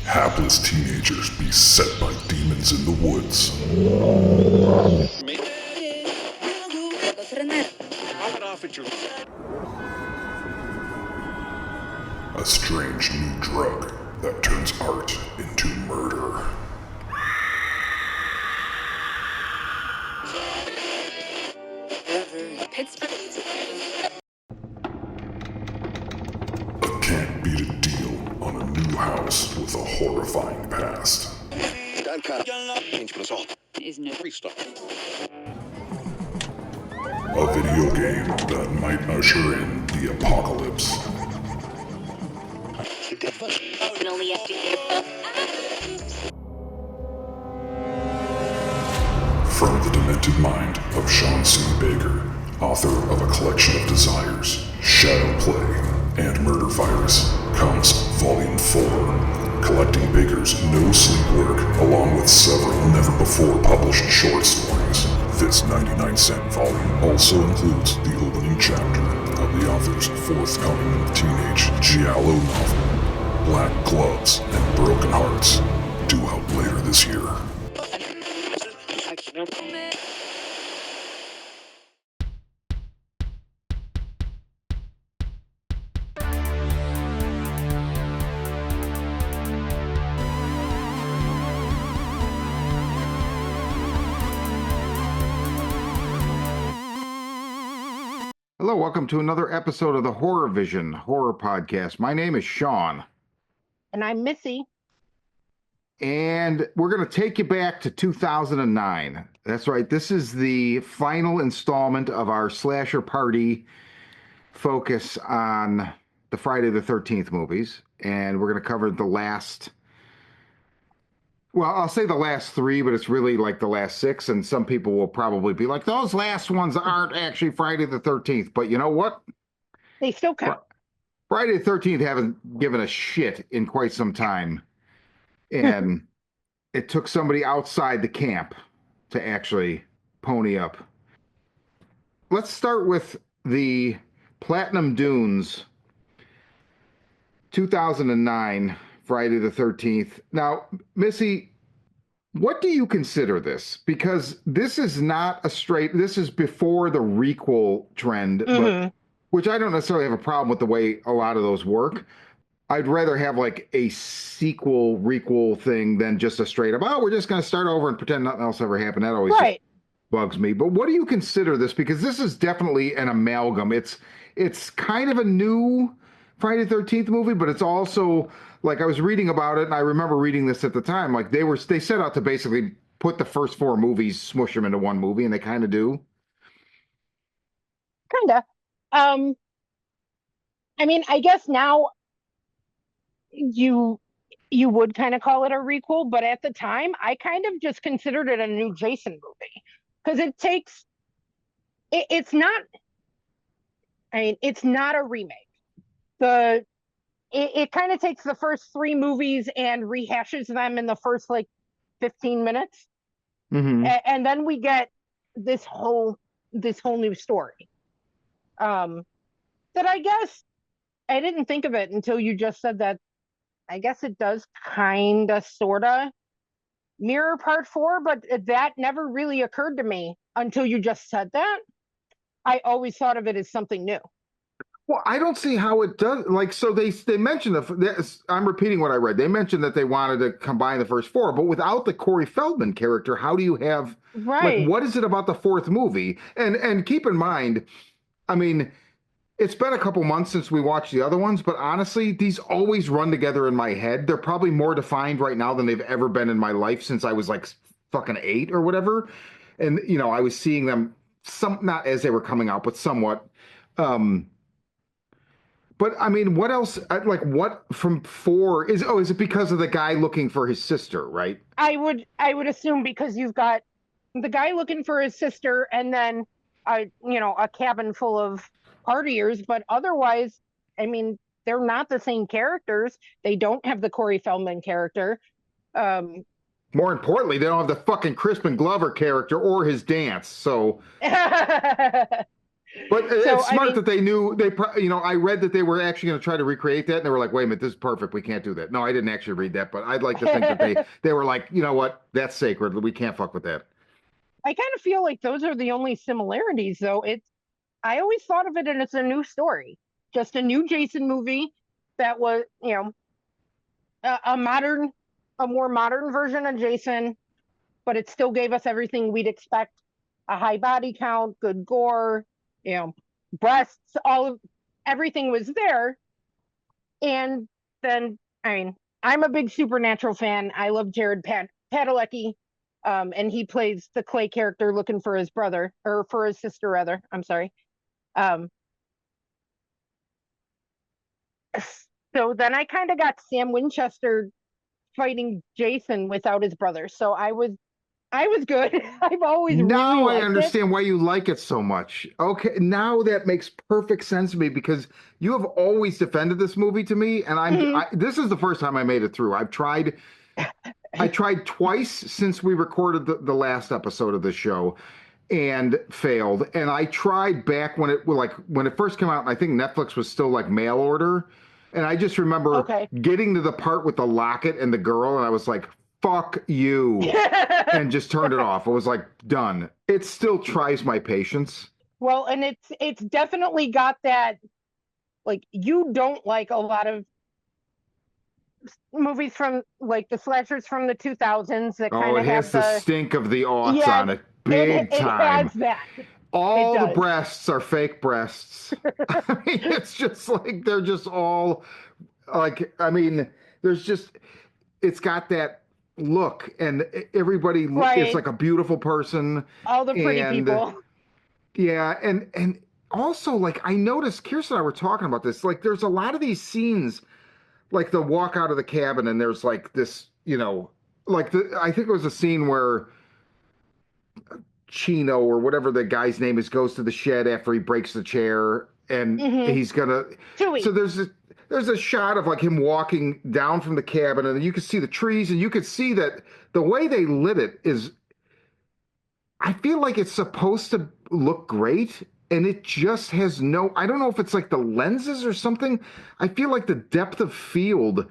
Hapless teenagers beset by demons in the woods. A strange new drug that turns art into murder. A can't beat a deal on a new house with a horrifying past. A video game that might usher in the apocalypse. From the demented mind of Sean C. Baker, author of A Collection of Desires, Shadow Play, and Murder Virus, comes Volume 4, collecting Baker's no-sleep work along with several never-before-published short stories. This 99-cent volume also includes the opening chapter of the author's forthcoming teenage giallo novel, Black Gloves and Broken Hearts, due out later this year. Hello, welcome to another episode of the Horror Vision Horror Podcast. My name is Sean. And I'm Missy. And we're going to take you back to 2009. That's right. This is the final installment of our slasher party focus on the Friday the 13th movies. And we're going to cover the last, well, I'll say the last three, but it's really like the last six. And some people will probably be like, those last ones aren't actually Friday the 13th. But you know what? They still count. Friday the 13th haven't given a shit in quite some time. And it took somebody outside the camp to actually pony up. Let's start with the Platinum Dunes 2009 Friday the 13th. Now, Missy, what do you consider this? Because this is not a straight, this is before the requel trend, but, which I don't necessarily have a problem with the way a lot of those work. I'd rather have like a sequel, requel thing than just a straight up, oh, we're just going to start over and pretend nothing else ever happened. That always just bugs me. But what do you consider this? Because this is definitely an amalgam. It's kind of a new Friday the 13th movie, but it's also, like, I was reading about it, and I remember reading this at the time, like they set out to basically put the first four movies, smush them into one movie, and they kind of do. Kinda. I mean, I guess now you would kind of call it a requel, but at the time, I kind of just considered it a new Jason movie. Because it's not a remake. It kind of takes the first three movies and rehashes them in the first like 15 minutes. And then we get this whole new story. That I guess I didn't think of it until you just said that. I guess it does kind of sort of mirror part four, but that never really occurred to me until you just said that. I always thought of it as something new. Well, I don't see how it does. Like, so they mentioned I'm repeating what I read. They mentioned that they wanted to combine the first four, but without the Corey Feldman character, how do you have, like, what is it about the fourth movie? And keep in mind, I mean, it's been a couple months since we watched the other ones, but honestly, these always run together in my head. They're probably more defined right now than they've ever been in my life since I was like fucking 8 or whatever. And, you know, I was seeing them not as they were coming out, but somewhat. But I mean, what else? Like, what from 4 is? Oh, is it because of the guy looking for his sister? Right. I would assume because you've got the guy looking for his sister, and then a cabin full of partiers. But otherwise, I mean, they're not the same characters. They don't have the Corey Feldman character. More importantly, they don't have the fucking Crispin Glover character or his dance. So. But So it's I smart mean, that they knew I read that they were actually going to try to recreate that, and they were like, "Wait a minute, this is perfect. We can't do that." No, I didn't actually read that, but I'd like to think that they were like, you know what, that's sacred. We can't fuck with that. I kind of feel like those are the only similarities, though. I always thought of it as a new story, just a new Jason movie that was, a modern, a more modern version of Jason, but it still gave us everything we'd expect: a high body count, good gore, you know, breasts, everything was there. And then, I mean, I'm a big Supernatural fan. I love Padalecki, and he plays the Clay character looking for his brother or for his sister, rather. I'm sorry. Um, so then I kind of got Sam Winchester fighting Jason without his brother. So I was good. I've always really Now I liked it. understand why you like it so much. Okay, now that makes perfect sense to me because you have always defended this movie to me, and Mhm. this is the first time I made it through. I tried twice since we recorded the last episode of the show and failed. And I tried back when it first came out, and I think Netflix was still like mail order. And I just remember Okay. getting to the part with the locket and the girl, and I was like, fuck you, and just turned it off. I was like, done. It still tries my patience. Well, and it's definitely got that, like, you don't like a lot of movies from like the slashers from the 2000s that Oh, kind it of has have the the, stink of the aughts yeah, on it, it big it has time. that. It All the does. breasts are fake breasts. I mean, it's just like they're just all like, I mean, there's just, it's got that look, and everybody is Right. like a beautiful person. All the pretty And people. yeah, and also, like, I noticed Kirsten and I were talking about this. Like, there's a lot of these scenes, like the walk out of the cabin, and there's like this, I think it was a scene where Chino or whatever the guy's name is goes to the shed after he breaks the chair and Hmm. he's gonna so Chewy. there's a shot of like him walking down from the cabin and you can see the trees and you could see that the way they lit it is I feel like it's supposed to look great and it just has no I don't know if it's like the lenses or something. I feel like the depth of field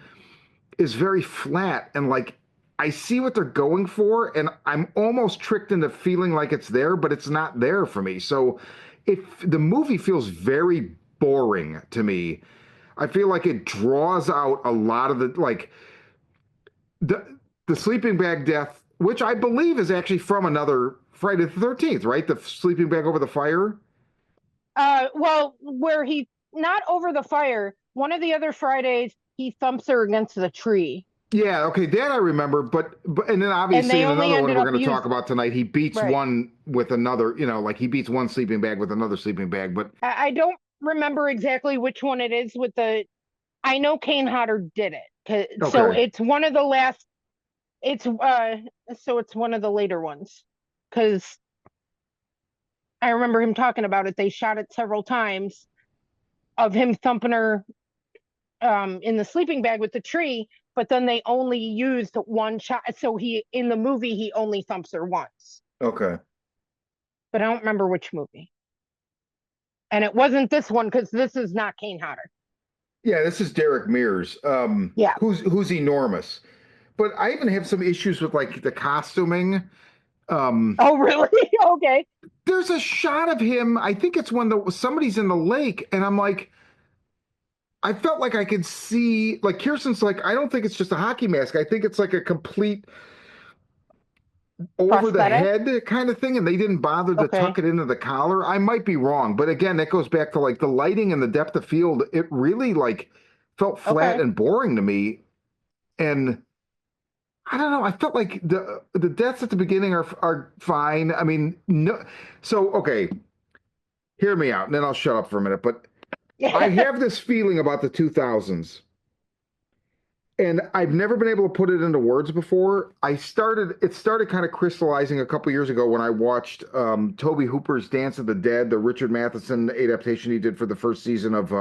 is very flat and like I see what they're going for and I'm almost tricked into feeling like it's there, but it's not there for me. So if the movie feels very boring to me, I feel like it draws out a lot of the like the sleeping bag death, which I believe is actually from another Friday the 13th, right? The sleeping bag over the fire. Well, where he not over the fire. One of the other Fridays, he thumps her against the tree, Yeah, okay, that I remember, but and then and obviously they in only another one ended we're up going to talk using, about tonight, he beats right. one with another, like he beats one sleeping bag with another sleeping bag. But I don't remember exactly which one it is with the. I know Kane Hodder did it, so okay, it's one of the last. It's so it's one of the later ones, because I remember him talking about it. They shot it several times of him thumping her in the sleeping bag with the tree, but then they only used one shot. So he in the movie he only thumps her once, okay, but I don't remember which movie. And it wasn't this one because this is not Kane Hodder. yeah, this is Derek Mears, Yeah. who's enormous. But I even have some issues with like the costuming. Um, Oh, really? Okay. there's a shot of him. I think it's when somebody's in the lake, and I'm like, I felt like I could see like Kirsten's like, I don't think it's just a hockey mask. I think it's like a complete over the Prosthetic. head kind of thing, and they didn't bother to tuck Okay. it into the collar. I might be wrong, but again, that goes back to like the lighting and the depth of field. It really like felt flat Okay. and boring to me, and I don't know. I felt like the deaths at the beginning are fine. I mean, no. So okay, hear me out, and then I'll shut up for a minute. But I have this feeling about the 2000s and I've never been able to put it into words before. It started kind of crystallizing a couple years ago when I watched Toby Hooper's Dance of the Dead, the Richard Matheson adaptation he did for the first season of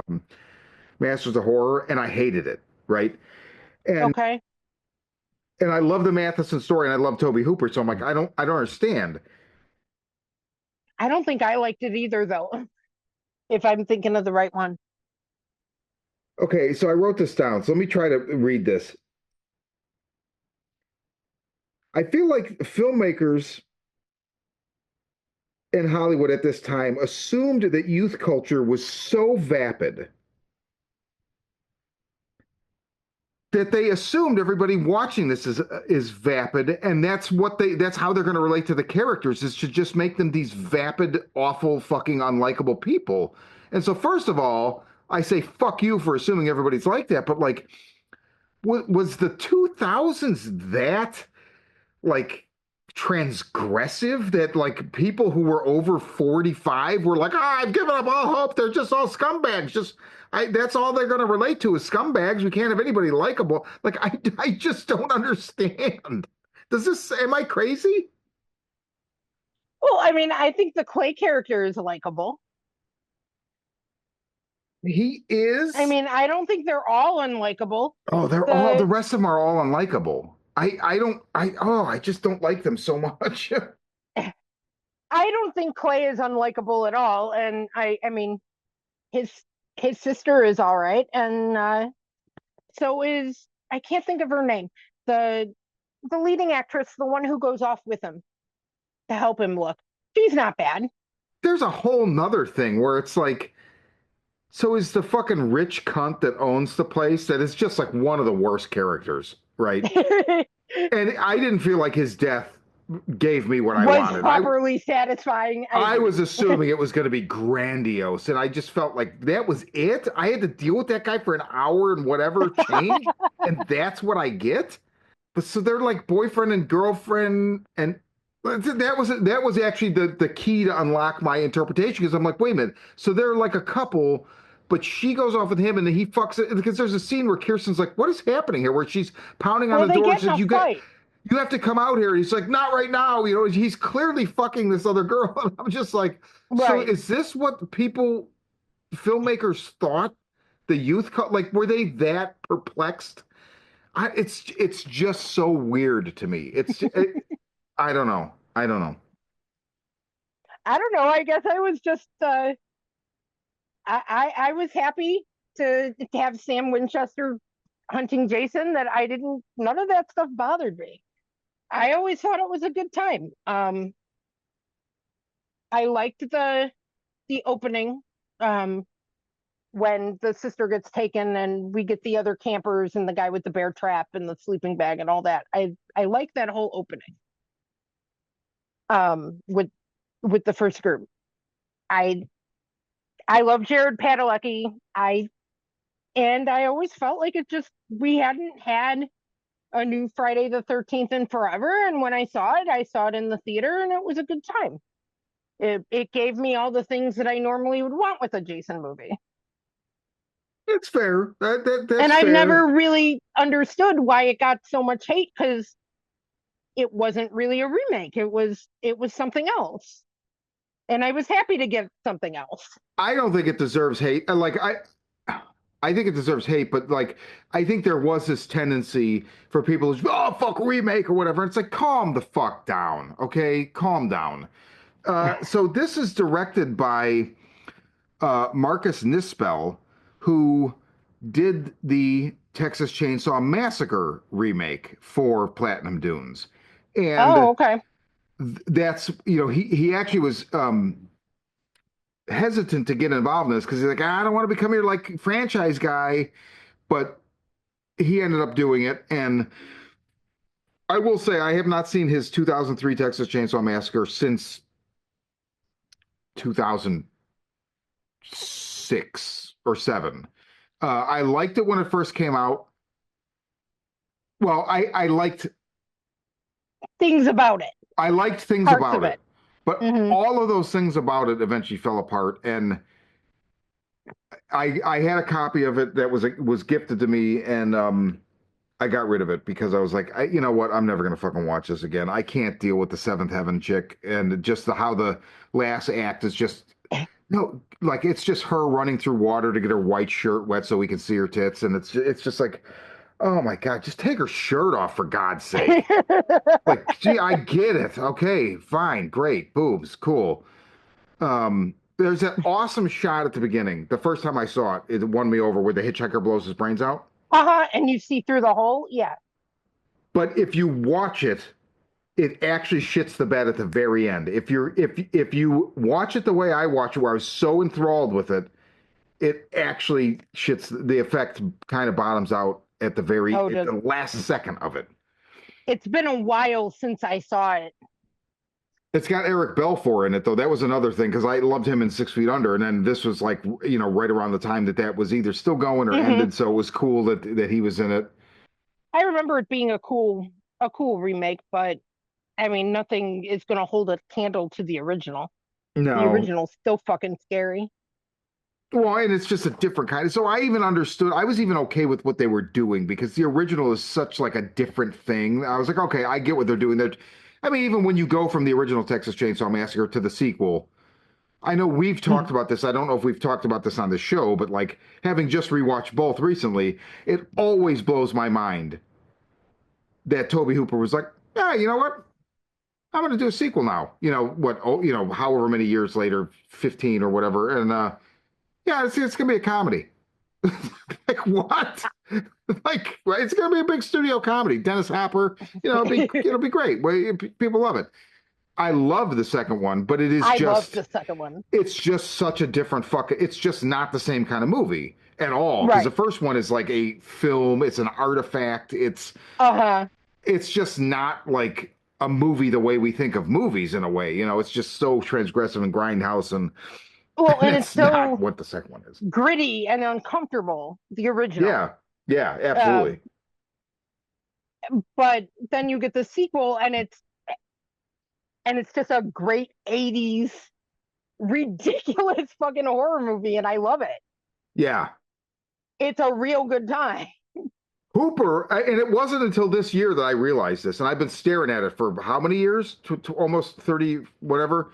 Masters of Horror, and I hated it, right? And Okay. and I love the Matheson story and I love Toby Hooper, so I'm like, I don't understand. I don't think I liked it either, though. if I'm thinking of the right one. Okay, so I wrote this down. So let me try to read this. I feel like filmmakers in Hollywood at this time assumed that youth culture was so vapid that they assumed everybody watching this is vapid, and that's how they're going to relate to the characters, is to just make them these vapid, awful, fucking unlikable people. And so, first of all, I say fuck you for assuming everybody's like that, but like, was the 2000s that like transgressive that like people who were over 45 were like, I've given up all hope, they're just all scumbags, just that's all they're going to relate to is scumbags, we can't have anybody likable. Like I just don't understand. Does this, am I crazy? Well, I mean, I think the Clay character is likable. He is. I mean, I don't think they're all unlikable. Oh, they're all, the The rest of them are all unlikable. I just don't like them so much. I don't think Clay is unlikable at all, and I mean, his his sister is all right, and so is, I can't think of her name. The the leading actress, the one who goes off with him to help him look. She's not bad. There's a whole nother thing where it's like, so is the fucking rich cunt that owns the place that is just like one of the worst characters, right? And I didn't feel like his death gave me what I Was wanted. properly satisfying. I was assuming it was going to be grandiose, and I just felt like that was it. I had to deal with that guy for an hour and whatever change, and that's what I get. But so they're like boyfriend and girlfriend, and that was actually the key to unlock my interpretation, because I'm like, wait a minute, so they're like a couple, but she goes off with him and then he fucks it, because there's a scene where Kirsten's like, what is happening here, where she's pounding on Well, the they door and get in says, a fight. you have to come out here. And he's like, not right now. You know, he's clearly fucking this other girl. And I'm just like, so Right. is this what people, filmmakers thought the youth, like, were they that perplexed? It's just so weird to me. I don't know. I don't know. I don't know. I guess I was just I was happy to have Sam Winchester hunting Jason, that I didn't, none of that stuff bothered me. I always thought it was a good time. I liked the opening, um when the sister gets taken and we get the other campers and the guy with the bear trap and the sleeping bag and all that. I like that whole opening. With the first group. I I love Jared Padalecki. I always felt like it just, we hadn't had a new Friday the 13th in forever, and when I saw it in the theater, and it was a good time. It gave me all the things that I normally would want with a Jason movie. It's fair. That's And I've fair. never really understood why it got so much hate, because it wasn't really a remake. It was something else. And I was happy to get something else. I don't think it deserves hate. I think it deserves hate, but like, I think there was this tendency for people to, oh, fuck, remake or whatever. It's like, calm the fuck down, okay? Calm down. So this is directed by Marcus Nispel, who did the Texas Chainsaw Massacre remake for Platinum Dunes. And Oh, okay. that's, he actually was hesitant to get involved in this because he's like, I don't want to become your like franchise guy, but he ended up doing it. And I will say, I have not seen his 2003 Texas Chainsaw Massacre since 2006 or 7. I liked it when it first came out. Well, I liked Things about it. things Parts about of it. it. But Mhm. all of those things about it eventually fell apart, and I had a copy of it that was gifted to me, and I got rid of it because I was like, you know what, I'm never gonna fucking watch this again. I can't deal with the Seventh Heaven chick, and just how the last act is just, no, like it's just her running through water to get her white shirt wet so we can see her tits, and it's just like, oh my God, just take her shirt off for God's sake. Like, gee, I get it. Okay, fine, great, boobs, cool. There's that awesome shot at the beginning. The first time I saw it, it won me over where the hitchhiker blows his brains out. And you see through the hole. Yeah. But if you watch it, it actually shits the bed at the very end. If you watch it the way I watch it, where I was so enthralled with it, it actually shits. The effect kind of bottoms out at the last second of it. It's been a while since I saw it. It's got Eric Balfour in it, though. That was another thing because I loved him in 6 Feet Under, and then this was like, right around the time that was either still going or ended. So it was cool that he was in it. I remember it being a cool remake, but I mean, nothing is going to hold a candle to the original. No, the original's still fucking scary. Well, and it's just a different kind of. So I even understood. I was even okay with what they were doing because the original is such like a different thing. I was like, okay, I get what they're doing. I mean, even when you go from the original Texas Chainsaw Massacre to the sequel, I know we've talked about this. I don't know if we've talked about this on the show, but like having just rewatched both recently, it always blows my mind that Tobe Hooper was like, yeah, you know what? I'm going to do a sequel now. However many years later, 15 or whatever, and yeah, it's going to be a comedy. Like what? Like right? It's going to be a big studio comedy. Dennis Hopper, it'll be great. People love it. I love the second one, but I love the second one. It's just such a different It's just not the same kind of movie at all. Because the first one is like a film. It's an artifact. It's just not like a movie the way we think of movies in a way. It's just so transgressive and grindhouse and. Well, and it's so not what the second one is. Gritty and uncomfortable, the original. Yeah, absolutely. But then you get the sequel, and it's just a great 80s ridiculous fucking horror movie, and I love it. Yeah. It's a real good time. Hooper, and it wasn't until this year that I realized this, and I've been staring at it for how many years? To almost 30, whatever.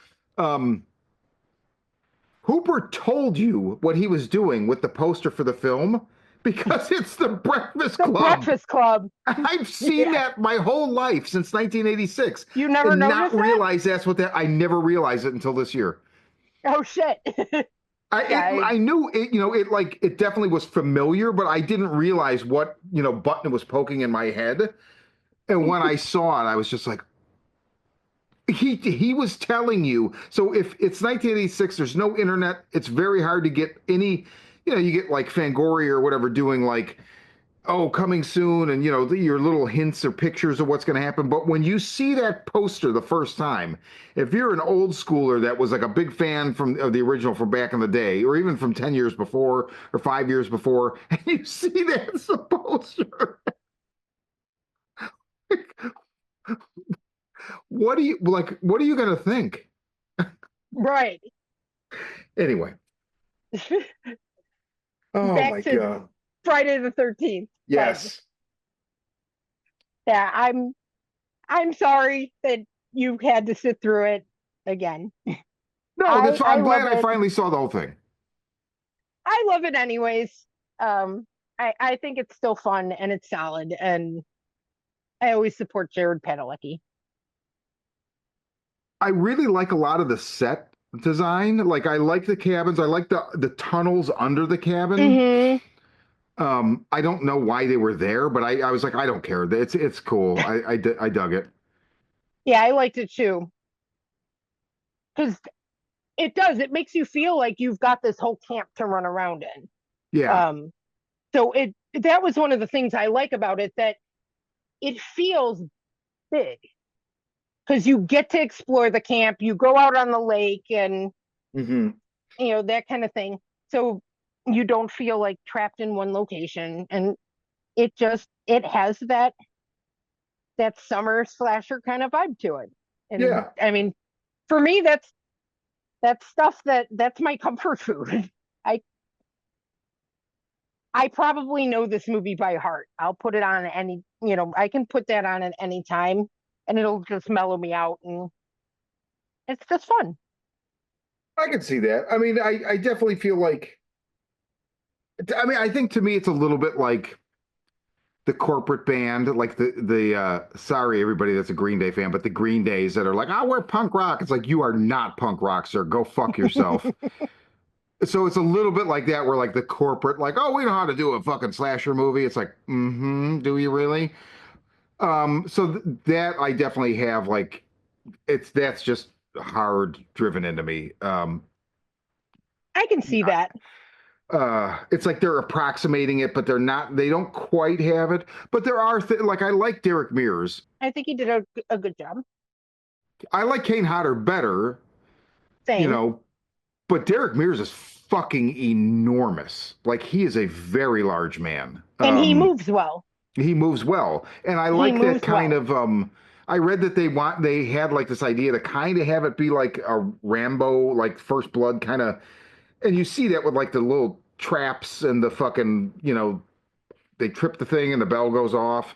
Hooper told you what he was doing with the poster for the film because it's the Breakfast Club. The Breakfast Club. I've seen that my whole life since 1986. You never noticed that? Realize that's what that. I never realized it until this year. Oh shit. I knew it. It definitely was familiar, but I didn't realize what button it was poking in my head. And when I saw it, I was just like, he was telling you. So if it's 1986, there's no internet. It's very hard to get any, you get like Fangoria or whatever doing like, oh, coming soon. And, your little hints or pictures of what's going to happen. But when you see that poster the first time, if you're an old schooler that was like a big fan of the original from back in the day, or even from 10 years before or 5 years before, and you see that as a poster, what are you going to think? Right. Anyway. Oh Back my to God. Friday the 13th. Yes. Yeah, I'm sorry that you had to sit through it again. No, I'm glad I finally saw the whole thing. I love it anyways. I think it's still fun and it's solid, and I always support Jared Padalecki. I really like a lot of the set design. Like I like the cabins. I like the tunnels under the cabin. Mm-hmm. I don't know why they were there, but I was like, I don't care. It's cool. I dug it. Yeah, I liked it too. Because it makes you feel like you've got this whole camp to run around in. Yeah. So that was one of the things I like about it, that it feels big. Because you get to explore the camp, you go out on the lake and, that kind of thing. So you don't feel like trapped in one location. And it has that summer slasher kind of vibe to it. And yeah. I mean, for me, that's stuff that's my comfort food. I probably know this movie by heart. I'll put it on I can put that on at any time. And it'll just mellow me out, and it's just fun. I can see that. I mean, I definitely feel like, I think to me it's a little bit like the corporate band, like the sorry everybody that's a Green Day fan, but the Green Days that are like, oh, we're punk rock. It's like, you are not punk rock, sir. Go fuck yourself. So it's a little bit like that, where like the corporate, like, oh, we know how to do a fucking slasher movie. It's like, do you really? So that I definitely have, like, that's just hard driven into me. I can see that. It's like they're approximating it, but they don't quite have it. But there are like, I like Derek Mears. I think he did a good job. I like Kane Hodder better, Same. but Derek Mears is fucking enormous. Like, he is a very large man. And he moves well. He moves well. And I like that kind of I read that they had like this idea to kind of have it be like a Rambo, like First Blood kind of, and you see that with like the little traps and the fucking, they trip the thing and the bell goes off.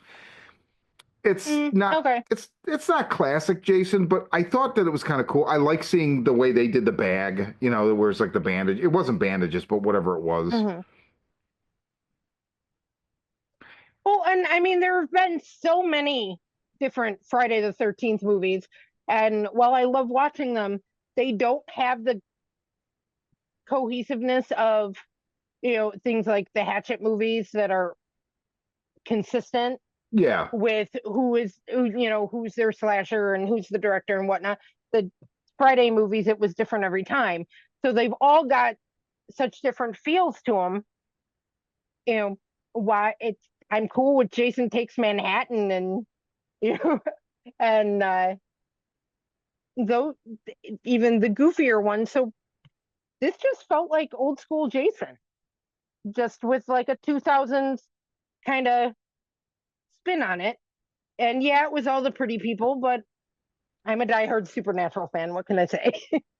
It's not okay. It's not classic Jason, but I thought that it was kind of cool. I like seeing the way they did the bag, where it's like the bandage. It wasn't bandages, but whatever it was. Mm-hmm. Well, and I mean, there have been so many different Friday the 13th movies, and while I love watching them, they don't have the cohesiveness of, things like the Hatchet movies that are consistent. Yeah. With who's their slasher and who's the director and whatnot. The Friday movies, it was different every time. So they've all got such different feels to them. I'm cool with Jason Takes Manhattan and, and though even the goofier ones. So this just felt like old school Jason, just with like a 2000s kind of spin on it. And yeah, it was all the pretty people, but I'm a diehard Supernatural fan. What can I say?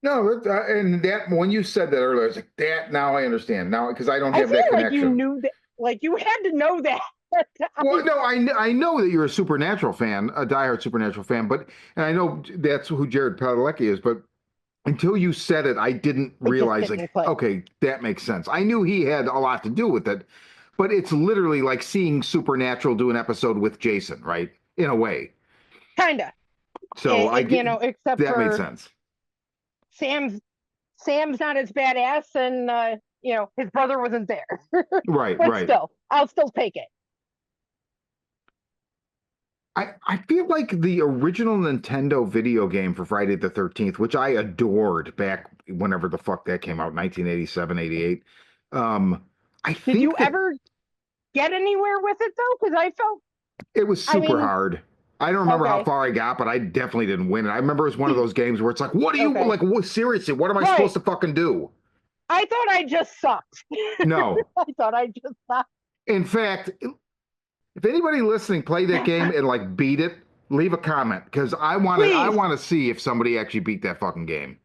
No, and that when you said that earlier, I was like, that now I understand now, because I don't have that connection. Like you knew that, like you had to know that. Well, no, I know that you're a Supernatural fan, a diehard Supernatural fan, and I know that's who Jared Padalecki is, but until you said it, I didn't realize, like, okay, that makes sense. I knew he had a lot to do with it, but it's literally like seeing Supernatural do an episode with Jason, right? In a way. Kinda. So except that for makes sense. Sam's not as badass, and his brother wasn't there. Right, but right. Still, I'll still take it. I feel like the original Nintendo video game for Friday the 13th, which I adored back whenever the fuck that came out, 1987, 88. Did you ever get anywhere with it though? Because I felt it was super hard. I don't remember how far I got, but I definitely didn't win it. I remember it was one of those games where it's like, what do you like? Seriously, what am I supposed to fucking do? I thought I just sucked. No, I thought I just sucked. In fact, if anybody listening played that game and like beat it, leave a comment, because I want to see if somebody actually beat that fucking game.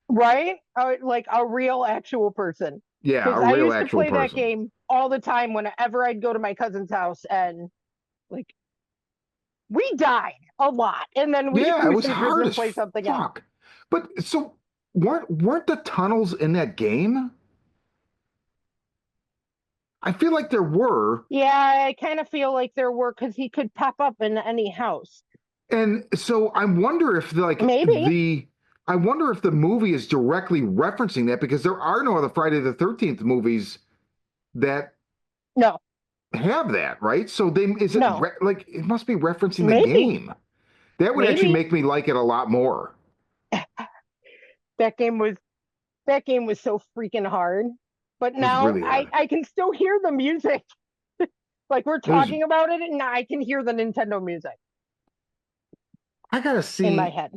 Right? Like a real actual person. Yeah, a real actual person. I used to play that game all the time whenever I'd go to my cousin's house, and like we died a lot, and then we it was hard to play something fuck. Else. But so weren't the tunnels in that game? I feel like there were. Yeah, I kind of feel like there were, because he could pop up in any house. And so I wonder if I wonder if the movie is directly referencing that, because there are no other Friday the 13th movies that have that, right? So it must be referencing the game. That would actually make me like it a lot more. That game was so freaking hard. But now really I can still hear the music. Like we're talking about it, and I can hear the Nintendo music. I gotta see in my head.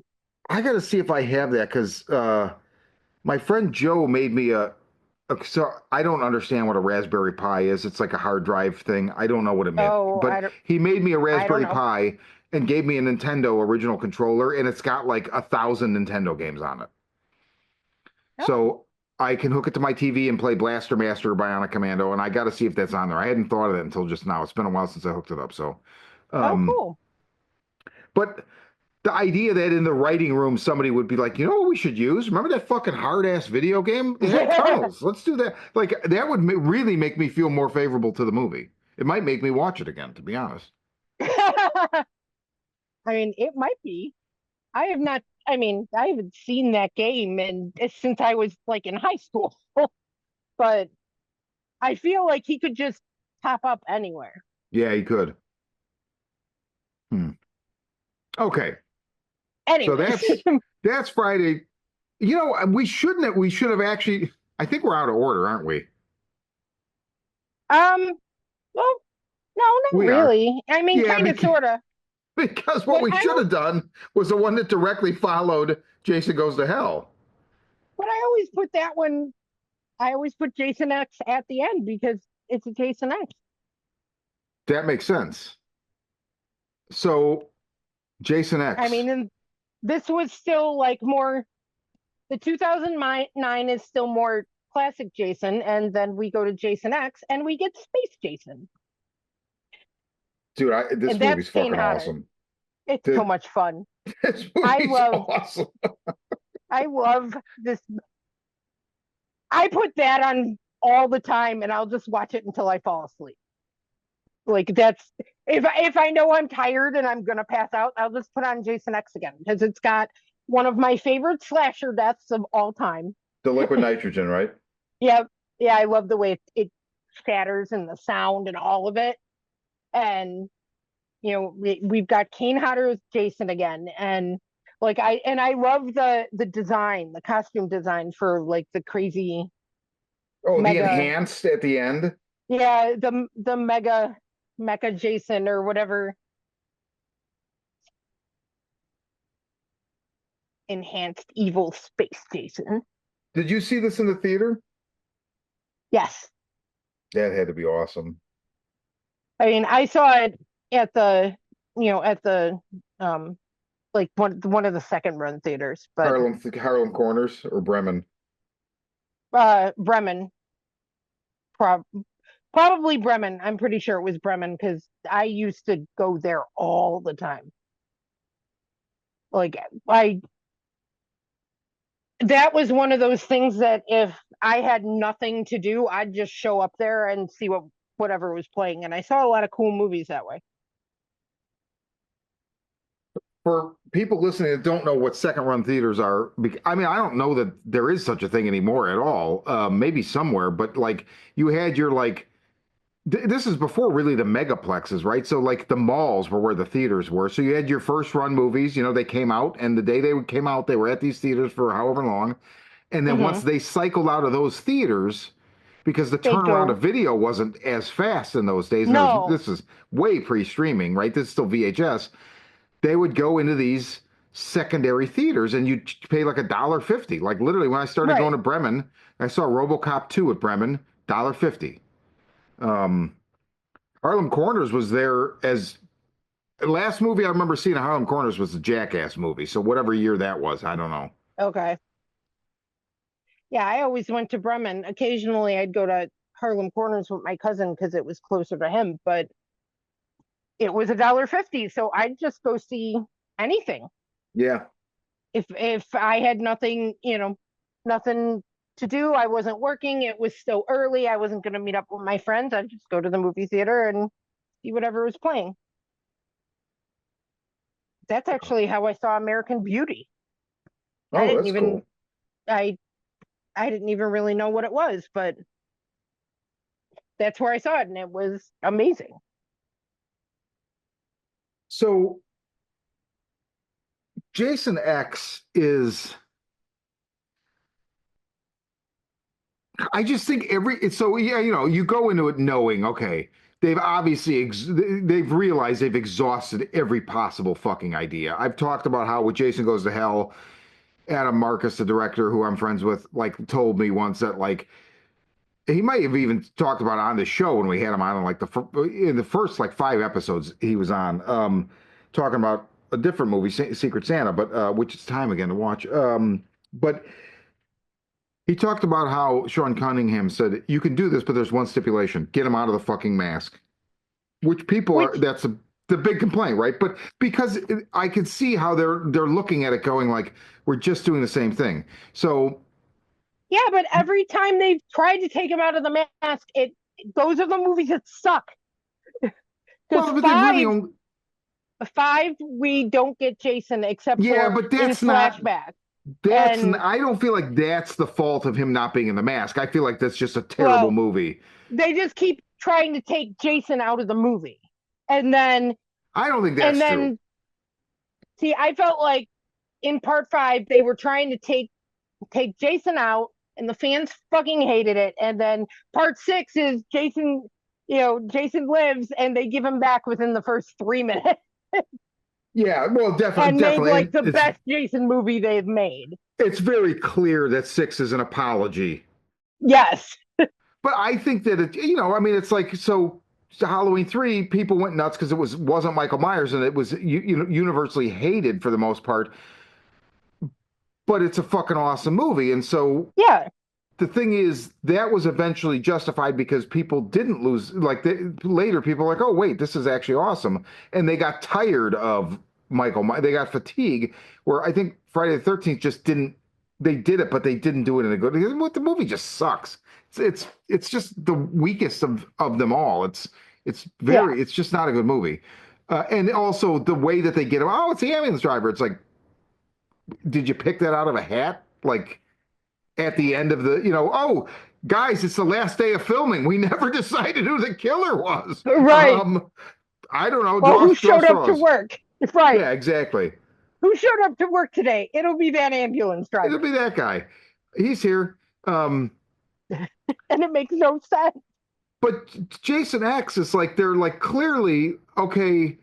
I gotta see if I have that, because my friend Joe made me so I don't understand what a Raspberry Pi is. It's like a hard drive thing. I don't know what it meant. But he made me a Raspberry Pi and gave me a Nintendo original controller, and it's got like 1,000 Nintendo games on it. Oh. So I can hook it to my TV and play Blaster Master or Bionic Commando, and I got to see if that's on there. I hadn't thought of it until just now. It's been a while since I hooked it up. So, cool. But the idea that in the writing room somebody would be like, you know what we should use? Remember that fucking hard-ass video game? It had tunnels. Let's do that. Like, that would really make me feel more favorable to the movie. It might make me watch it again, to be honest. I mean, it might be. I have not. I mean, I haven't seen that game and since I was like in high school, but I feel like he could just pop up anywhere. Yeah, he could. Hmm. Okay. So Anyways, that's Friday. You know, we should have actually, I think we're out of order, aren't we? well, no, not We are. really. I mean, Yeah, kind of, sort of. because what But we I should don't. have done was the one that directly followed Jason Goes to Hell. But I always put that one. I always put Jason X at the end because it's a Jason X. That makes sense. So Jason I X. mean, and this was still like more. The 2009 is still more classic Jason, and then we go to Jason X, and we get Space Jason, Dude, this and that's movie's Kane fucking Hodder. awesome. It's so This, much fun. this I movie's love. awesome. I love this. I put that on all the time, and I'll just watch it until I fall asleep. Like that's if I know I'm tired and I'm gonna pass out, I'll just put on Jason X again because it's got one of my favorite slasher deaths of all time. The liquid nitrogen, right? Yeah, yeah, I love the way it shatters and the sound and all of it. And we've got Kane Hodder as Jason again, and I love the design, the costume design for like the crazy Oh, the mega, enhanced at the end. yeah, the mega mecha Jason or whatever, enhanced evil space Jason. Did you see this in the theater? Yes. That had to be awesome. I mean, I saw it at the um like one of the second run theaters, but Harlem Corners or Bremen. Bremen, prob probably Bremen. I'm pretty sure it was Bremen because I used to go there all the time. Like I that was one of those things that if I had nothing to do, I'd just show up there and see whatever was playing. And I saw a lot of cool movies that way. For people listening that don't know what second run theaters are, I mean, I don't know that there is such a thing anymore at all. Maybe somewhere, but like you had your this is before really the megaplexes, right? So like the malls were where the theaters were. So you had your first run movies, they came out, and the day they came out, they were at these theaters for however long. And then once Mm-hmm. they cycled out of those theaters, because the They'd turnaround go, of video wasn't as fast in those days, and no, this is way pre-streaming, right? This is still VHS. They would go into these secondary theaters, and you'd pay like $1.50. Like literally, when I started going right. to Bremen, I saw RoboCop 2 at Bremen, $1.50. Um, Harlem Corners was there as last movie I remember seeing at Harlem Corners was the Jackass movie. So whatever year that was, I don't know. Okay. Yeah, I always went to Bremen. Occasionally, I'd go to Harlem Corners with my cousin because it was closer to him, but it was $1.50, so I'd just go see anything. Yeah. If I had nothing, nothing to do, I wasn't working, it was still early, I wasn't going to meet up with my friends, I'd just go to the movie theater and see whatever was playing. That's actually how I saw American Beauty. I Oh, didn't that's even cool. I I didn't even really know what it was, but that's where I saw it and it was amazing. So Jason X is, I just think so yeah, you go into it knowing, okay, they've realized they've exhausted every possible fucking idea. I've talked about how with Jason Goes to Hell, Adam Marcus, the director who I'm friends with, like told me once that like he might have even talked about it on the show when we had him on like in the first like 5 episodes he was on, talking about a different movie, Secret Santa, but which it's time again to watch. But he talked about how Sean Cunningham said you can do this, but there's one stipulation: get him out of the fucking mask. Which people are Which, the big complaint, right? But because I could see how they're looking at it, going like we're just doing the same thing. So yeah, but every time they've tried to take him out of the mask, those are the movies that suck. Because Well, but they really only. five, we don't get Jason except Yeah, for but in that's not. flashback. And I don't feel like that's the fault of him not being in the mask. I feel like that's just a terrible well, movie. they just keep trying to take Jason out of the movie. And then I don't think and that's true. then see, I felt like in part five they were trying to take Jason out and the fans fucking hated it. And then part six is Jason, Jason lives and they give him back within the first 3 minutes Yeah, well, definitely, and made definitely, like and the best Jason movie they've made. it's very clear that six is an apology. Yes. But I think that I mean, it's like so. Halloween 3, people went nuts because it wasn't Michael Myers, and it was universally hated for the most part. But it's a fucking awesome movie, and so Yeah. the thing is that was eventually justified because people didn't lose later people were like, oh wait, this is actually awesome, and they got tired of Michael Myers. They got fatigue where I think Friday the 13th just didn't. They did it, but they didn't do it in a good. The movie just sucks. It's just the weakest of them all. Yeah. It's just not a good movie. And also the way that they get him. Oh, it's the ambulance driver. It's like, did you pick that out of a hat? Like at the end of oh, guys, it's the last day of filming. We never decided who the killer was. Right. I don't know. Well, who showed up to work? Right. Yeah, exactly. Who showed up to work today? It'll be that ambulance driver. It'll be that guy. He's here. And it makes no sense. But Jason X is like, they're like clearly, okay,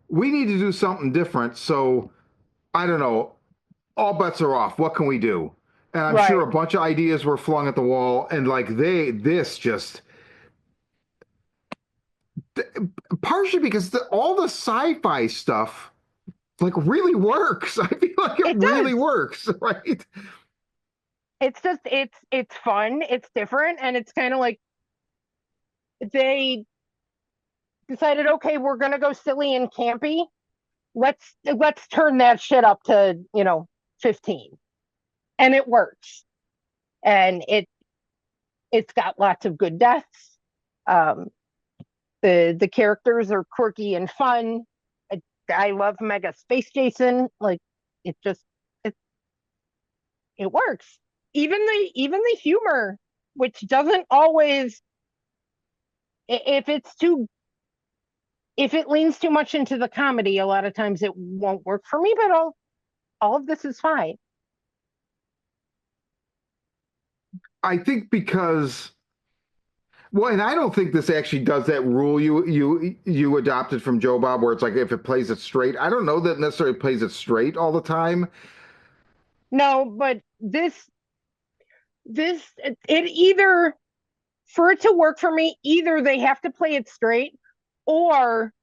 we need to do something different. So I don't know. All bets are off. What can we do? And I'm sure a bunch of ideas were flung at the wall. And like partially because all the sci-fi stuff like really works. I feel like it really works, right? It's just it's fun, it's different, and it's kind of like they decided, okay, we're gonna go silly and campy. Let's turn that shit up to 15, and it works, and it's got lots of good deaths. The characters are quirky and fun. I love Mega Space Jason. Like it just it works. Even the humor, which doesn't always, if it leans too much into the comedy, a lot of times it won't work for me. But all of this is fine. I think because. Well, and I don't think this actually does that rule you adopted from Joe Bob, where it's like if it plays it straight. I don't know that it necessarily plays it straight all the time. No, but this it either, for it to work for me, either they have to play it straight or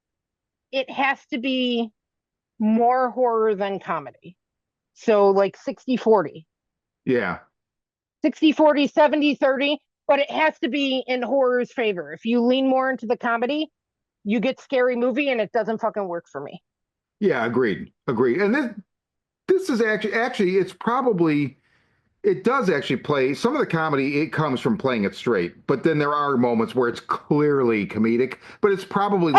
it has to be more horror than comedy. So like 60-40. Yeah. 60-40, 70-30. But it has to be in horror's favor. If you lean more into the comedy, you get scary movie, and it doesn't fucking work for me. Yeah, agreed. And this is actually it does actually play some of the comedy. It comes from playing it straight, but then there are moments where it's clearly comedic. But it's probably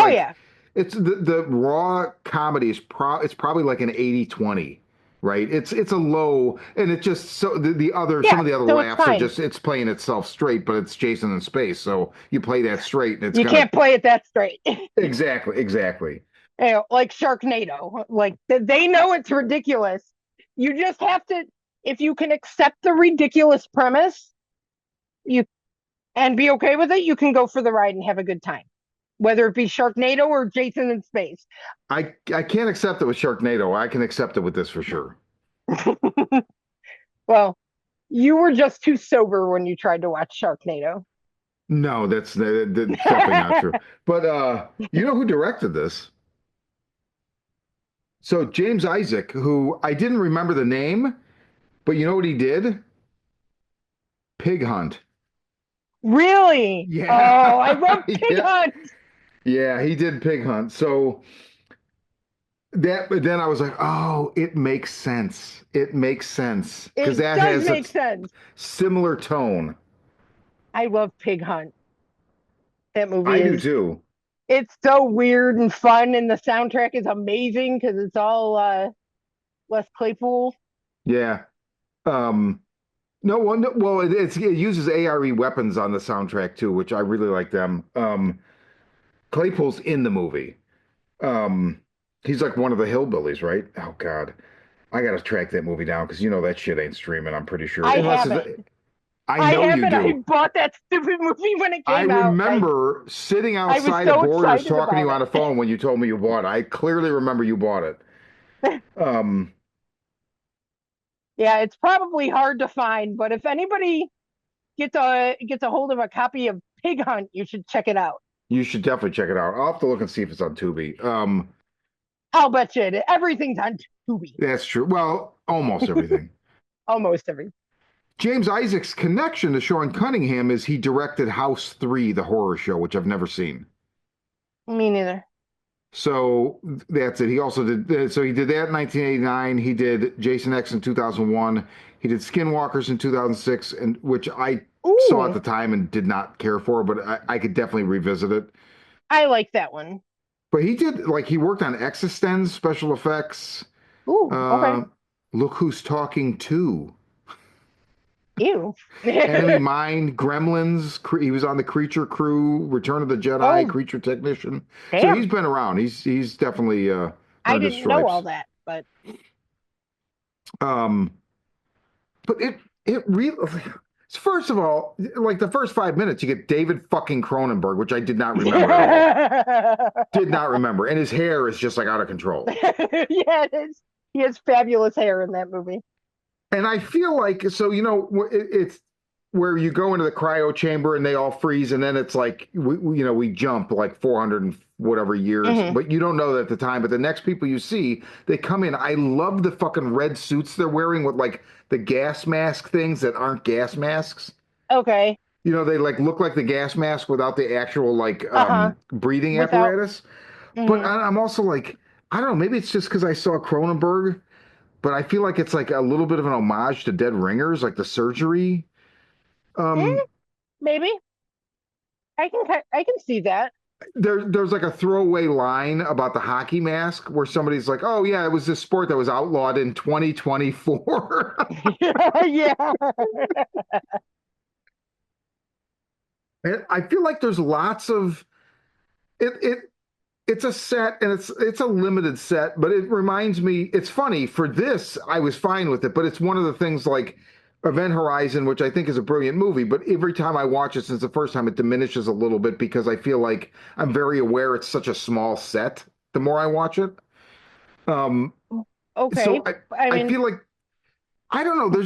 it's the raw comedy it's probably like an 80-20. Right, it's a low, and it just some of the other laughs are just it's playing itself straight, but it's Jason in space, so you play that straight, and you can't play it that straight. Exactly. Like Sharknado, like they know it's ridiculous. You just have to, if you can accept the ridiculous premise, and be okay with it, you can go for the ride and have a good time. Whether it be Sharknado or Jason in space. I can't accept it with Sharknado. I can accept it with this for sure. Well, you were just too sober when you tried to watch Sharknado. No, that's definitely not true. But you know who directed this? So James Isaac, who I didn't remember the name, but you know what he did? Pig Hunt. Really? Yeah. Oh, I love Pig Hunt. Yeah, he did Pig Hunt. So but then I was like, oh, it makes sense. It makes sense. Because that does has make sense. Similar tone. I love Pig Hunt. That movie I do too. It's so weird and fun, and the soundtrack is amazing because it's all Les Claypool. Yeah. Um, no, well, no, well, it uses ARE weapons on the soundtrack too, which I really like them. Claypool's in the movie. Um, he's like one of the hillbillies, right? Oh God, I gotta track that movie down because you know that shit ain't streaming. I'm pretty sure, I unless have it's. it. I I know have you it. I do. bought that stupid movie when it I came out. remember sitting I was outside of so Borders excited talking to about you on the it. phone when you told me you bought it. I clearly remember you bought it. Um, Yeah, it's probably hard to find, but if anybody gets a hold of a copy of Pig Hunt, you should check it out. you should definitely check it out. I'll have to look and see if it's on Tubi. I'll bet you everything's on Tubi. That's true. Well, almost everything. Almost everything. James Isaac's connection to Sean Cunningham is he directed House 3, the horror show, which I've never seen. Me neither. So that's it. He also did, so he did that in 1989. He did Jason X in 2001. He did Skinwalkers in 2006, and which I saw at Ooh, the time and did not care for, but I could definitely revisit it. I like that one. But he did, like, he worked on Existenz, special effects. Ooh, okay. Uh, Look Who's Talking To. Ew. Enemy Mine, Gremlins. He was on the Creature Crew, Return of the Jedi, Oh, Creature Technician. So he's damn. been around. He's definitely I earned his didn't know all stripes. that, but Um, but it really, first of all, like the first 5 minutes, you get David fucking Cronenberg, which I did not remember at all. Did not remember, and his hair is just like out of control. Yeah, it is. He has fabulous hair in that movie. And I feel like, so, it's where you go into the cryo chamber and they all freeze, and then it's like we jump like 400 and whatever years, Hmm. but you don't know that at the time. But the next people you see, they come in. I love the fucking red suits they're wearing with like the gas mask things that aren't gas masks. Okay. They like look like the gas mask without the actual like Uh-huh. breathing Without. apparatus. But Hmm. I'm also like, I don't know, maybe it's just because I saw Cronenberg, but I feel like it's like a little bit of an homage to Dead Ringers, like the surgery. Um, Maybe. I can see that. there's like a throwaway line about the hockey mask where somebody's like, "Oh yeah, it was this sport that was outlawed in 2024." Yeah. And I feel like there's lots of it. It's a set and it's a limited set, but it reminds me, it's funny for this, I was fine with it, but it's one of the things like Event Horizon, which I think is a brilliant movie, but every time I watch it since the first time, it diminishes a little bit because I feel like I'm very aware it's such a small set the more I watch it. Um, Okay. so I, I I mean, feel like I don't know.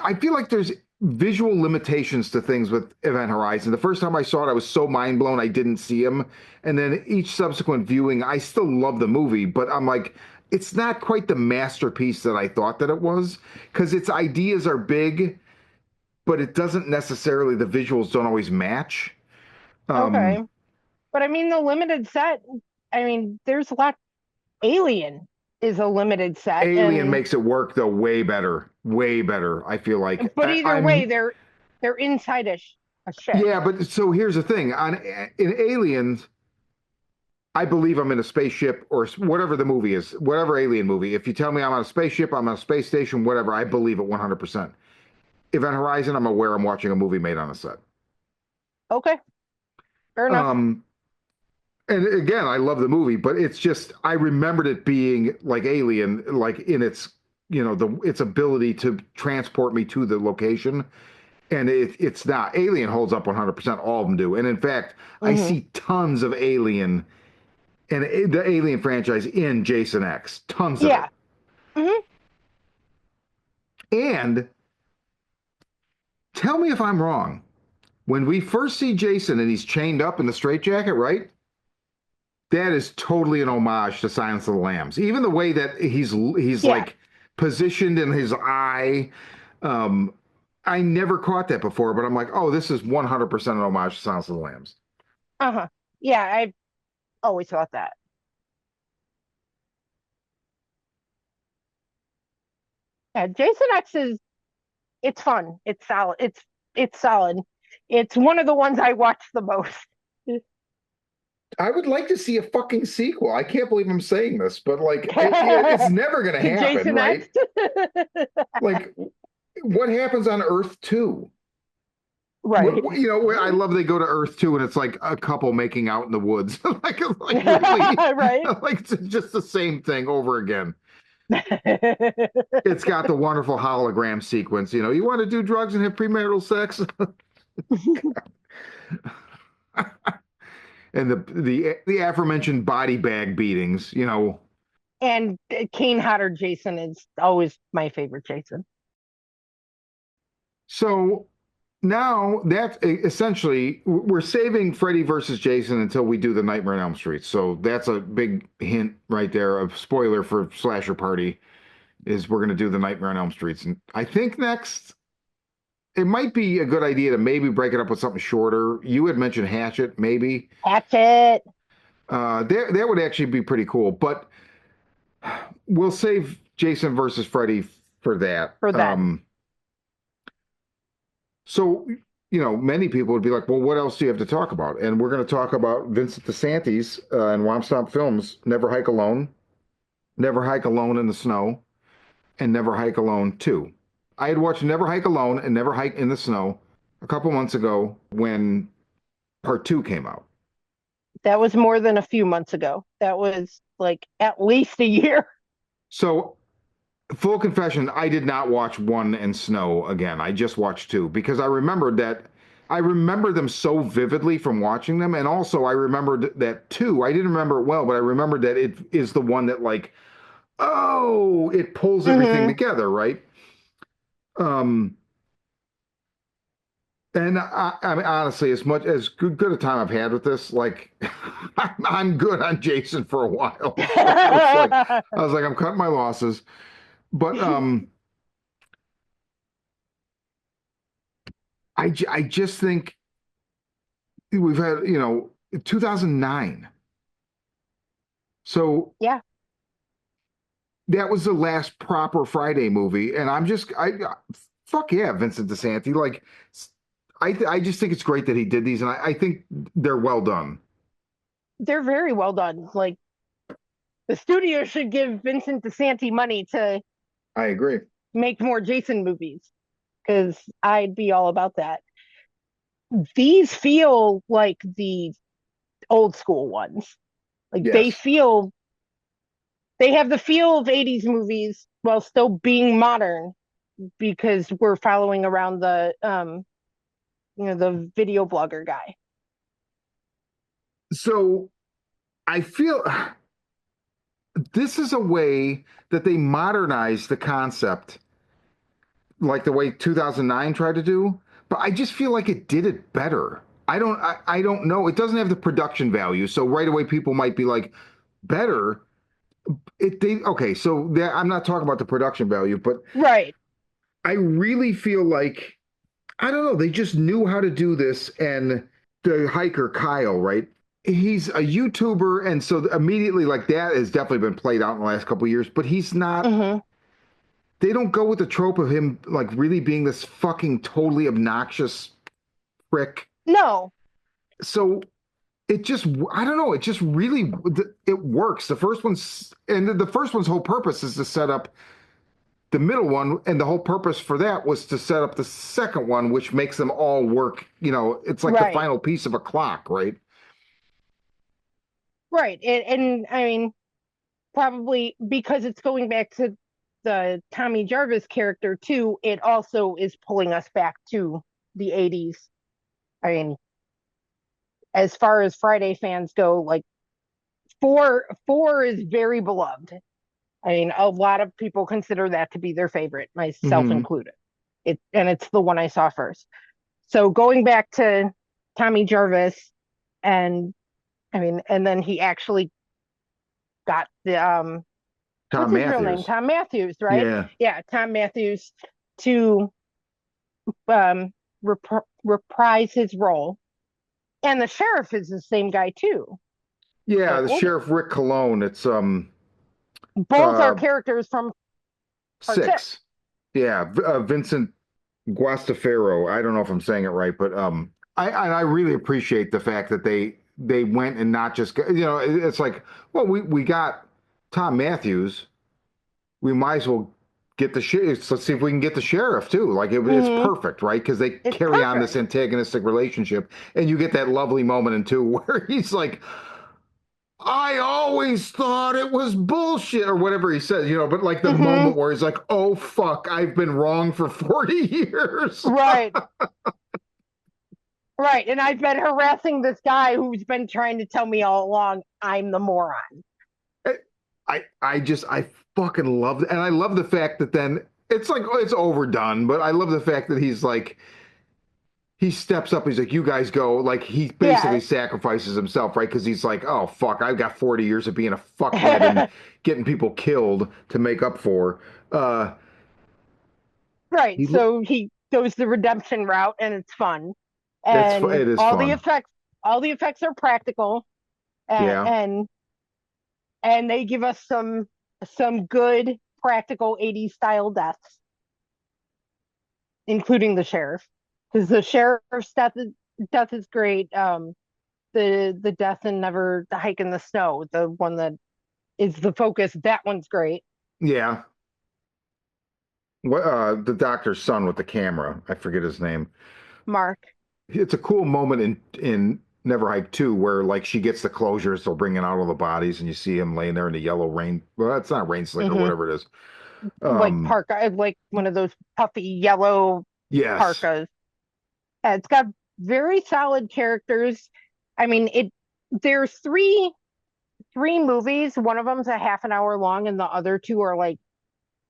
I feel like there's visual limitations to things with Event Horizon. The first time I saw it, I was so mind blown I didn't see him. And then each subsequent viewing, I still love the movie, but I'm like, it's not quite the masterpiece that I thought that it was because its ideas are big, but it doesn't necessarily, the visuals don't always match. okay. Um, But I mean, the limited set, I mean, there's a lot. Alien is a limited set, Alien and makes it work though way better, way better. I feel like but either way, I'm they're inside a ship. yeah, but so here's the thing in Aliens. I believe I'm in a spaceship or whatever the movie is, whatever alien movie. If you tell me I'm on a spaceship, I'm on a space station, whatever, I believe it 100%. Event Horizon, I'm aware I'm watching a movie made on a set. Okay, fair enough. Um, and again, I love the movie, but it's just I remembered it being like Alien, like in its its ability to transport me to the location, and it's not. Alien holds up 100%. All of them do, and in fact, I Hmm. see tons of Alien and the Alien franchise in Jason X, tons of it. Yeah. Hmm. And tell me if I'm wrong. When we first see Jason and he's chained up in the straitjacket, right? That is totally an homage to Silence of the Lambs. Even the way that he's Yeah. like positioned in his eye. Um, I never caught that before, but I'm like, oh, this is 100% an homage to Silence of the Lambs. Uh-huh. Yeah, I always thought that. Yeah, Jason X is it's fun. It's solid. It's solid. It's one of the ones I watch the most. I would like to see a fucking sequel. I can't believe I'm saying this, but like, it's never going to To happen, Jason right? X. Like, what happens on Earth 2? Right. I love they go to Earth 2 and it's like a couple making out in the woods. Like really, Right. like it's just the same thing over again. It's got the wonderful hologram sequence. You want to do drugs and have premarital sex, and the aforementioned body bag beatings. And Kane Hodder Jason is always my favorite Jason. So now that essentially we're saving Freddy versus Jason until we do the Nightmare on Elm Street. So that's a big hint right there, a spoiler for Slasher Party, is we're going to do the Nightmare on Elm Streets. And I think next it might be a good idea to maybe break it up with something shorter. You had mentioned Hatchet, maybe. Hatchet. That would actually be pretty cool. But we'll save Jason versus Freddy for that. For that. So, many people would be like, well, what else do you have to talk about? And we're going to talk about Vincent DeSantis and Womp Stomp Films, Never Hike Alone, Never Hike Alone in the Snow, and Never Hike Alone 2. I had watched Never Hike Alone and Never Hike in the Snow a couple months ago when part 2 came out. That was more than a few months ago. That was like at least a year. So, full confession, I did not watch 1 and Snow again. I just watched 2 because I remembered that I remember them so vividly from watching them. And also I remembered that 2, I didn't remember it well, but I remembered that it is the one that like, oh, it pulls everything together, right? And I mean, honestly, as much as good a time I've had with this, like I'm good on Jason for a while. I was like, I'm cutting my losses. But I just think we've had 2009. So Yeah. that was the last proper Friday movie, and fuck yeah, Vincent DeSantis. Like I just think it's great that he did these, and I think they're well done. They're very well done. Like the studio should give Vincent DeSantis money to I agree. make more Jason movies because I'd be all about that. These feel like the old school ones. Like Yes. they have the feel of 80s movies while still being modern because we're following around the the video blogger guy. So I feel this is a way that they modernize the concept like the way 2009 tried to do, but I just feel like it did it better. I don't know. It doesn't have the production value. So right away people might be like better. Okay, so I'm not talking about the production value, but Right. I really feel like I don't know, they just knew how to do this. And the hiker Kyle, right? He's a YouTuber, and so immediately like that has definitely been played out in the last couple of years, but he's not they don't go with the trope of him like really being this fucking totally obnoxious prick. No. So it just I don't know, it just really it works. The first one's whole purpose is to set up the middle one, and the whole purpose for that was to set up the second one, which makes them all work. It's like the final piece of a clock, right? Right. And I mean, probably because it's going back to the Tommy Jarvis character too, it also is pulling us back to the 80s. I mean, as far as Friday fans go, like four is very beloved. I mean, a lot of people consider that to be their favorite, myself included. It's the one I saw first. So going back to Tommy Jarvis, and I mean, and then he actually got the Tom what's his real Matthews. name? Tom Matthews, right? Yeah, Tom Matthews to reprise his role. And the sheriff is the same guy too. Yeah, the sheriff Rick Cologne. It's both are characters from part 6. Yeah, Vincent Guastafaro. I don't know if I'm saying it right, but I really appreciate the fact that they they went and not just, it's like, well, we got Tom Matthews. We might as well get the sheriff. Let's see if we can get the sheriff too. Like it's Mhm. perfect, right? Because they It's carry on this perfect. antagonistic relationship, and you get that lovely moment in two where he's like, "I always thought it was bullshit," or whatever he says, But like the Hmm. moment where he's like, "Oh fuck, I've been wrong for 40 years." Right. Right. And I've been harassing this guy who's been trying to tell me all along I'm the moron. I fucking love it. And I love the fact that then it's like, oh, it's overdone, but I love the fact that he's like, he steps up. He's like, you guys go. Like, he Yeah. basically sacrifices himself, right? Because he's like, oh, fuck, I've got 40 years of being a fuckhead and getting people killed to make up for. Uh, Right. he, So he goes the redemption route and it's fun. And it is fun. all the effects are practical and Yeah. and they give us some good practical 80s style deaths, including the sheriff. Because the sheriff's death is great. The death in Never the Hike in the Snow, the one that is the focus, that one's great. Yeah. What, the doctor's son with the camera, I forget his name. Mark. It's a cool moment in Never Hike 2 where like she gets the closures, they're bringing out all the bodies, and you see him laying there in the yellow rain. Well, that's not rain slick or Hmm. whatever it is. Like Um, parka, like one of those puffy yellow yes. parkas. Yeah, it's got very solid characters. I mean, there's three movies. One of them's a half an hour long, and the other two are like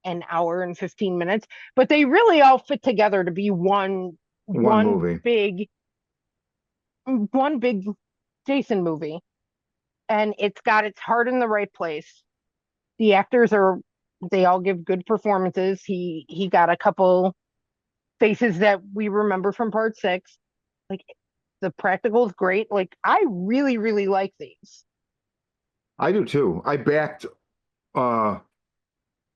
an hour and 15 minutes. But they really all fit together to be One one movie. big one big Jason movie. And it's got its heart in the right place. The actors are they all give good performances. He got a couple faces that we remember from part six. Like the practical's great. Like I really, really like these. I do too. Uh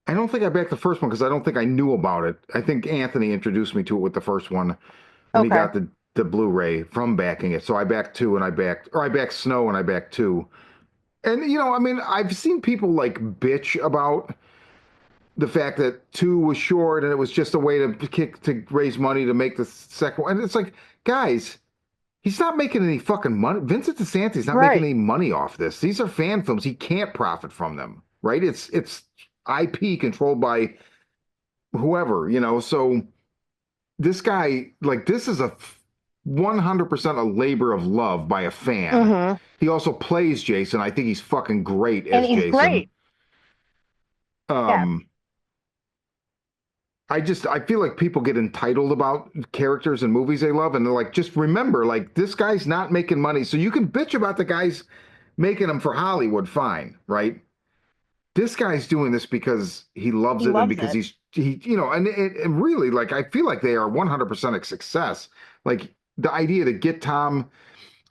I don't think I backed the first one because I don't think I knew about it. I think Anthony introduced me to it with the first one when he Okay. got the Blu-ray from backing it. So I backed two and I backed Snow and I backed two. And I mean, I've seen people like bitch about the fact that two was short and it was just a way to raise money to make the second one. And it's like, guys, he's not making any fucking money. Vincent DeSantis not making Right. any money off this. These are fan films. He can't profit from them, right? It's IP controlled by whoever, So this guy, like, this is a 100% a labor of love by a fan. Hmm. He also plays Jason. I think he's fucking great And as he's Jason. great. Yeah. Um, I feel like people get entitled about characters and movies they love, and they're like, just remember, like this guy's not making money, so you can bitch about the guys making them for Hollywood, fine, right? This guy's doing this because he loves He it and loves because it. and really, like I feel like they are 100% a success. Like the idea to get Tom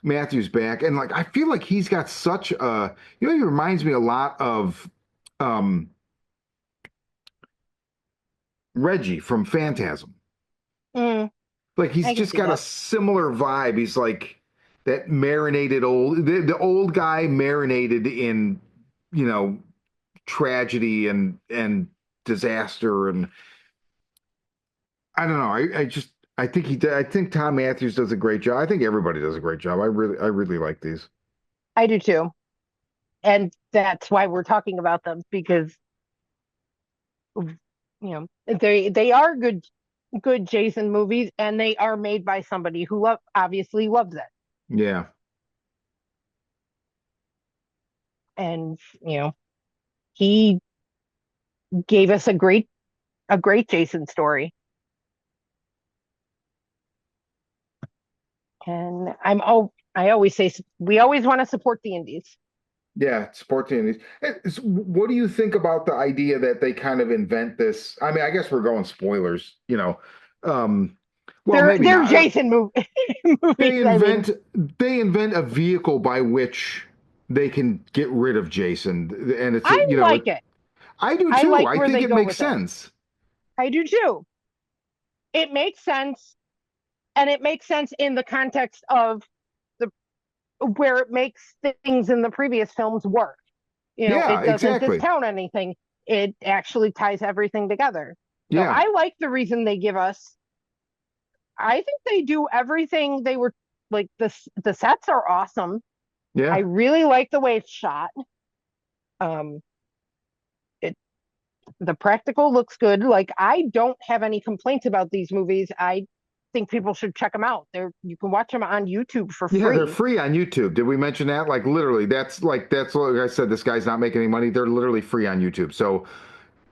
Matthews back, and like I feel like he's got such a, he reminds me a lot of um Reggie from Phantasm. Mm, Like he's I can just see got a that. similar vibe. He's like that marinated the old guy marinated in, you know, tragedy and disaster. And I don't know. I think I think Tom Matthews does a great job. I think everybody does a great job. I really like these. I do too. And that's why we're talking about them because they are good Jason movies and they are made by somebody who obviously loves it. Yeah. And he gave us a great Jason story. And I always say we always want to support the indies. Yeah, sports teams. What do you think about the idea that they kind of invent this? I mean, I guess we're going spoilers. Um, well, maybe They're not. Jason movies. They I mean, invent they invent a vehicle by which they can get rid of Jason, and it's I like it. I do I too. like I where think they it go makes with it. sense. I do too. It makes sense, and it makes sense in the context of the where it makes things in the previous films work. Yeah, It doesn't exactly. discount anything. It actually ties everything together. So Yeah, I like the reason they give us. I think they do everything they were like the sets are awesome. I yeah. really like the way it's shot. Um it the practical looks good. Like I don't have any complaints about these movies. I think people should check them out. You can watch them on YouTube for Yeah, they're free. free on YouTube. Did we mention that? Like literally, that's like I said, this guy's not making any money. They're literally free on YouTube. So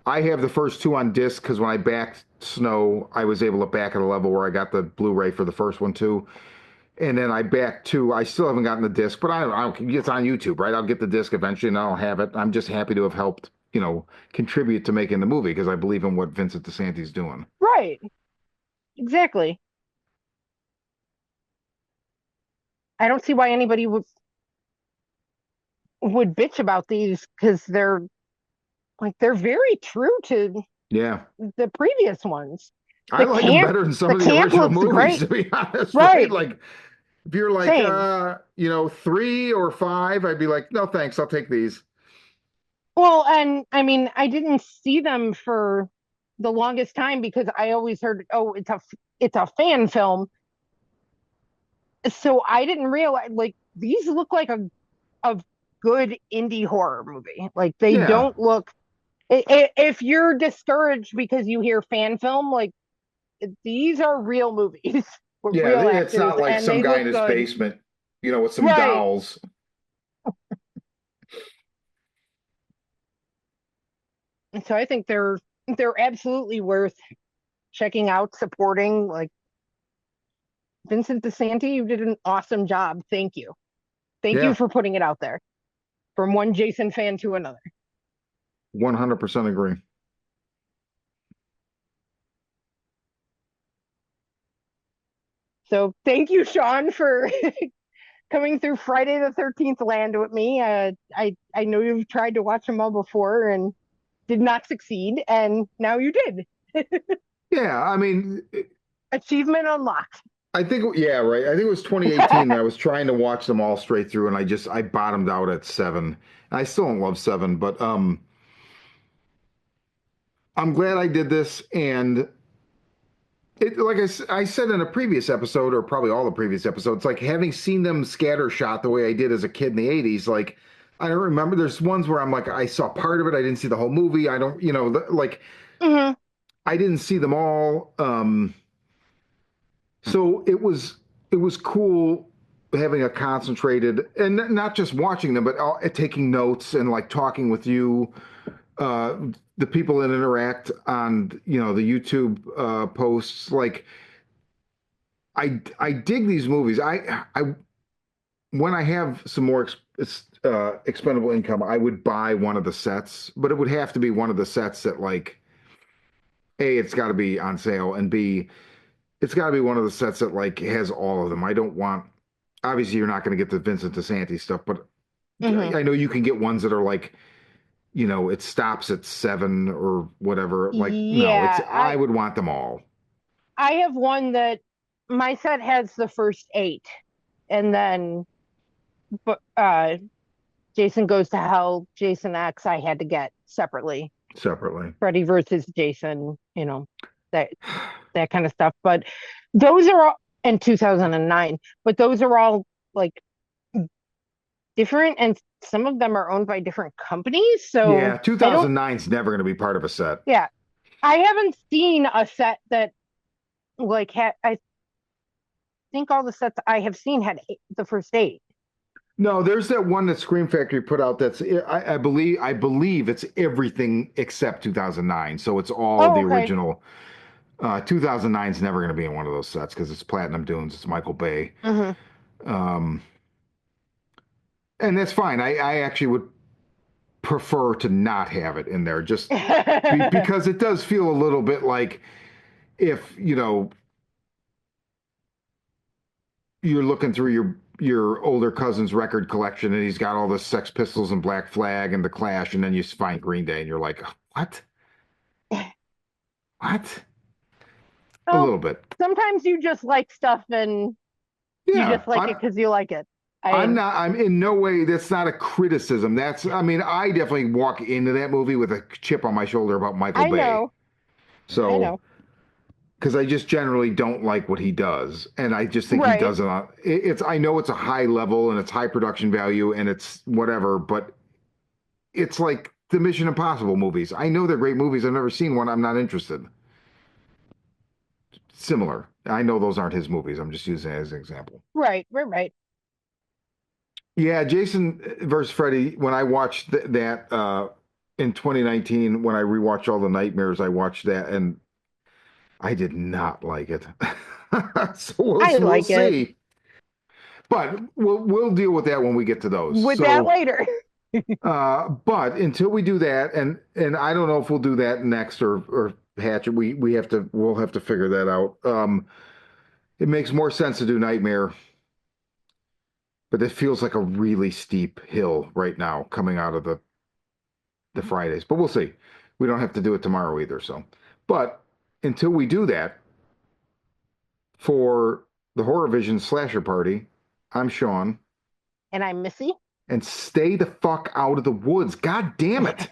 I have the first two on disc because when I backed Snow, I was able to back at a level where I got the Blu-ray for the first one too. And then I backed two. I still haven't gotten the disc, but I don't, it's on YouTube, right? I'll get the disc eventually and I'll have it. I'm just happy to have helped, contribute to making the movie because I believe in what Vincent DeSanti's doing. Right. Exactly. I don't see why anybody would bitch about these because they're very true to Yeah. the previous ones. I The like them camp better than some the of the camp original looks movies, great. to be honest, right? Right. Like if you're like, Same. 3 or 5, I'd be like, no, thanks, I'll take these. Well, and I mean, I didn't see them for the longest time because I always heard, oh, it's a fan film. So I didn't realize like these look like a good indie horror movie. Like they Yeah. don't look if you're discouraged because you hear fan film, like these are real movies with Yeah, real it's actors not like and some they guy in look his good. basement, with some Right. dolls. And so I think they're absolutely worth checking out, supporting. Like Vincent DeSanti, you did an awesome job. Thank you. Thank you Yeah, for putting it out there from one Jason fan to another. 100% agree. So thank you, Sean, for coming through Friday the 13th land with me. I know you've tried to watch them all before and did not succeed, and now you did. Yeah, I mean, Achievement unlocked. I think, yeah, right. I think it was 2018 that I was trying to watch them all straight through, and I bottomed out at 7. I still don't love 7, but I'm glad I did this, and like I said in a previous episode, or probably all the previous episodes, like having seen them scattershot the way I did as a kid in the 80s, like I don't remember. There's ones where I'm like, I saw part of it, I didn't see the whole movie. I don't, like Hmm. I didn't see them all. So it was cool having a concentrated and not just watching them, but taking notes and like talking with you, uh, the people that interact on the YouTube posts. Like I dig these movies. I when I have some more expendable income, I would buy one of the sets, but it would have to be one of the sets that like A, it's got to be on sale, and B, it's got to be one of the sets that like has all of them. I don't want obviously you're not going to get the Vincent DeSanti stuff, but Hmm. I know you can get ones that are like, it stops at 7 or whatever. Like, no, Yeah, I would want them all. I have one that my set has the first 8, and then but Jason Goes to Hell, Jason X, I had to get separately. Separately. Freddy versus Jason, that that kind of stuff. But those are all in 2009. But those are all like different, and some of them are owned by different companies. So Yeah, I don't. 2009 is never going to be part of a set. Yeah, I haven't seen a set that I think all the sets I have seen had the first 8. No, there's that one that Scream Factory put out that's I believe it's everything except 2009. So it's all Oh, the okay. original. 2009 is never going to be in one of those sets because it's Platinum Dunes, it's Michael Bay. Hmm. Um, and that's fine. I actually would prefer to not have it in there just because it does feel a little bit like if, you're looking through your older cousin's record collection and he's got all the Sex Pistols and Black Flag and the Clash, and then you find Green Day and you're like, what? What? A Oh, little bit. sometimes you just like stuff and you Yeah, just like it because you like it. I'm in no way, that's not a criticism. I mean, I definitely walk into that movie with a chip on my shoulder about Michael I Bay. know. I So, know. because I just generally don't like what he does. And I just think he Right. does it on, I know it's a high level and it's high production value and it's whatever, but it's like the Mission Impossible movies. I know they're great movies. I've never seen one. I'm not interested. Similar. I know those aren't his movies. I'm just using it as an example. Right. Right. Yeah, Jason versus Freddy. When I watched that in 2019, when I rewatched all the Nightmares, I watched that and I did not like it. So I we'll like it. see. But we'll deal with that when we get to those. With that So, later. but until we do that, and I don't know if we'll do that next or Hatchet. We'll have to figure that out. It makes more sense to do Nightmare, but it feels like a really steep hill right now coming out of the Fridays. But we'll see. We don't have to do it tomorrow either. So, but until we do that, for the Horror Vision Slasher Party, I'm Sean. And I'm Missy. And stay the fuck out of the woods. God damn it.